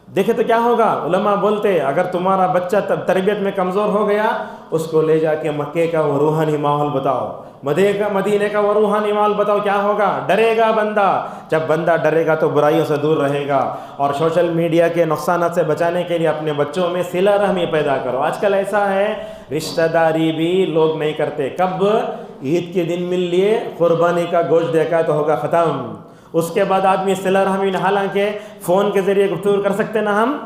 دیکھے تو کیا ہوگا۔ علماء بولتے اگر تمہارا بچہ تربیت میں کمزور ہو گیا، اس کو لے جا کے مکے کا وہ روحانی ماحول بتاؤ، مدینے کا وہ روحانی ماحول بتاؤ، کیا ہوگا؟ ڈرے گا بندہ۔ جب بندہ ڈرے گا تو برائیوں سے دور رہے گا۔ اور سوشل میڈیا کے نقصانات سے بچانے کے لیے اپنے بچوں میں صلہ رحمی پیدا کرو۔ آج کل ایسا ہے رشتہ داری بھی لوگ نہیں کرتے، کب عید کے دن مل لیے، قربانی کا گوشت دیکھا تو ہوگا ختم، اس کے بعد آدمی صلہ رحمی، حالانکہ فون کے ذریعے گفتگو کر سکتے نا ہم۔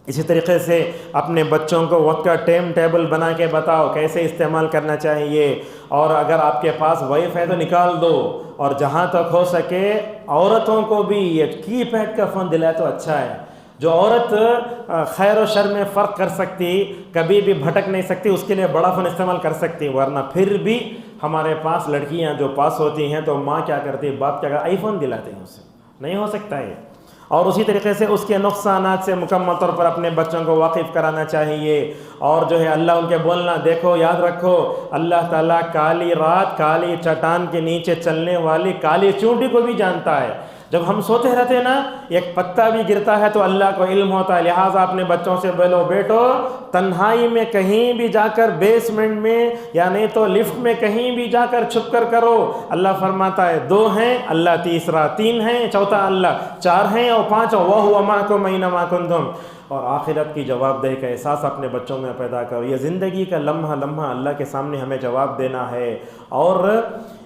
اسی طریقے سے اپنے بچوں کو وقت کا ٹائم ٹیبل بنا کے بتاؤ کیسے استعمال کرنا چاہیے، اور اگر آپ کے پاس وائی فائی تو نکال دو، اور جہاں تک ہو سکے عورتوں کو بھی یہ کی پیڈ کا فون دلائے تو اچھا ہے۔ جو عورت خیر و شر میں فرق کر سکتی، کبھی بھی بھٹک نہیں سکتی، اس کے لیے بڑا فون استعمال کر سکتی، ورنہ پھر بھی ہمارے پاس لڑکیاں جو پاس ہوتی ہیں تو ماں کیا کرتی ہے، باپ کیا کرتا، آئی فون دلاتے ہیں اسے، نہیں ہو سکتا ہے۔ اور اسی طریقے سے اس کے نقصانات سے مکمل طور پر اپنے بچوں کو واقف کرانا چاہیے، اور جو ہے اللہ ان کے بولنا دیکھو، یاد رکھو اللہ تعالیٰ کالی رات، کالی چٹان کے نیچے چلنے والی کالی چونٹی کو بھی جانتا ہے۔ جب ہم سوتے رہتے ہیں نا، ایک پتا بھی گرتا ہے تو اللہ کو علم ہوتا ہے۔ لہٰذا اپنے بچوں سے بولو بیٹو تنہائی میں کہیں بھی جا کر، بیسمنٹ میں یا نہیں تو لفٹ میں کہیں بھی جا کر چھپ کر کرو، اللہ فرماتا ہے 2 ہیں اللہ تیسرا، 3 ہیں چوتھا اللہ، 4 ہیں اور 5 وَهُوَ مَعَكُمْ أَيْنَمَا كُنتُمْ۔ اور آخرت کی جواب دہی کا احساس اپنے بچوں میں پیدا کرو۔ یہ زندگی کا لمحہ لمحہ اللہ کے سامنے ہمیں جواب دینا ہے۔ اور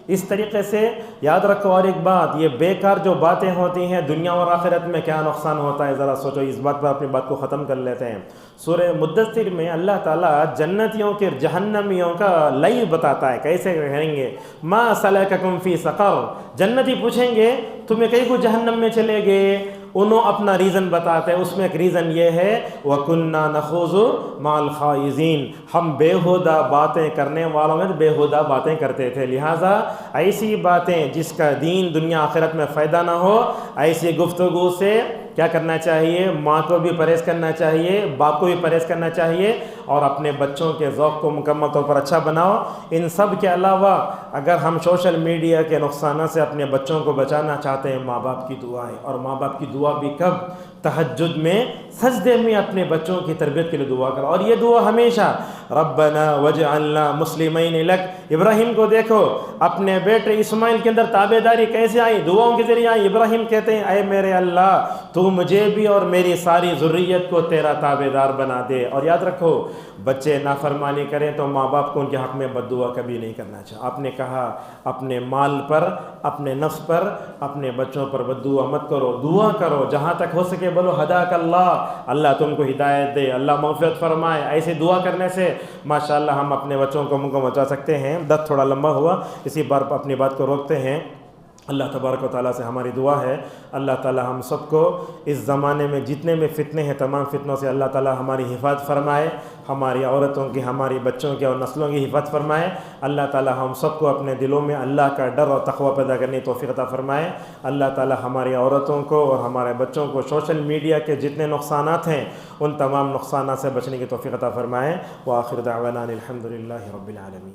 اس طریقے سے یاد رکھو، اور ایک بات، یہ بیکار جو باتیں ہوتی ہیں دنیا اور آخرت میں کیا نقصان ہوتا ہے، ذرا سوچو، اس بات پر اپنی بات کو ختم کر لیتے ہیں۔ سورہ مدثر میں اللہ تعالیٰ جنتیوں کے جہنمیوں کا لائیو بتاتا ہے، کیسے رہیں گے۔ ما سلککم فی سقر، جنتی پوچھیں گے تمہیں کہیں کو جہنم میں چلے گئے، انہوں اپنا ریزن بتاتے ہیں، اس میں ایک ریزن یہ ہے وَكُنَّا نَخُوضُ مَعَ الْخَائِضِينَ، ہم بےہودہ باتیں کرنے والوں میں بےہودہ باتیں کرتے تھے۔ لہٰذا ایسی باتیں جس کا دین دنیا آخرت میں فائدہ نہ ہو، ایسی گفتگو سے کیا کرنا چاہیے؟ ماں کو بھی پرہیز کرنا چاہیے، باپ کو بھی پرہیز کرنا چاہیے، اور اپنے بچوں کے ذوق کو مکمل طور پر اچھا بناؤ۔ ان سب کے علاوہ اگر ہم سوشل میڈیا کے نقصانات سے اپنے بچوں کو بچانا چاہتے ہیں، ماں باپ کی دعائیں، اور ماں باپ کی دعا بھی کب؟ تہجد میں، سجدے میں اپنے بچوں کی تربیت کے لیے دعا کرو، اور یہ دعا ہمیشہ ربنا وجعلنا مسلمین لک۔ ابراہیم کو دیکھو، اپنے بیٹے اسماعیل کے اندر تابعداری کیسے آئی؟ دعاؤں کے ذریعے آئی۔ ابراہیم کہتے ہیں اے میرے اللہ، تو مجھے بھی اور میری ساری ذریت کو تیرا تابعدار بنا دے۔ اور یاد رکھو، بچے نافرمانی کریں تو ماں باپ کو ان کے حق میں بد دعا کبھی نہیں کرنا چاہیے۔ آپ نے کہا اپنے مال پر، اپنے نفس پر، اپنے بچوں پر بد دعا مت کرو، دعا کرو، جہاں تک ہو سکے بولو ہداک اللہ، اللہ تم کو ہدایت دے، اللہ مغفرت فرمائے۔ ایسے دعا کرنے سے ماشاءاللہ ہم اپنے بچوں کو بچا سکتے ہیں۔ درد تھوڑا لمبا ہوا، اسی بار اپنی بات کو روکتے ہیں۔ اللہ تبارک و تعالیٰ سے ہماری دعا ہے، اللہ تعالیٰ ہم سب کو اس زمانے میں جتنے میں فتنے ہیں تمام فتنوں سے اللہ تعالیٰ ہماری حفاظت فرمائے، ہماری عورتوں کی، ہماری بچوں کی اور نسلوں کی حفاظت فرمائے۔ اللہ تعالیٰ ہم سب کو اپنے دلوں میں اللہ کا ڈر اور تقوی پیدا کرنے کی توفیق عطا فرمائے۔ اللہ تعالیٰ ہماری عورتوں کو اور ہمارے بچوں کو سوشل میڈیا کے جتنے نقصانات ہیں ان تمام نقصانات سے بچنے کی توفیق عطا فرمائے۔ وآخر دعوانا الحمد للہ رب العالمین۔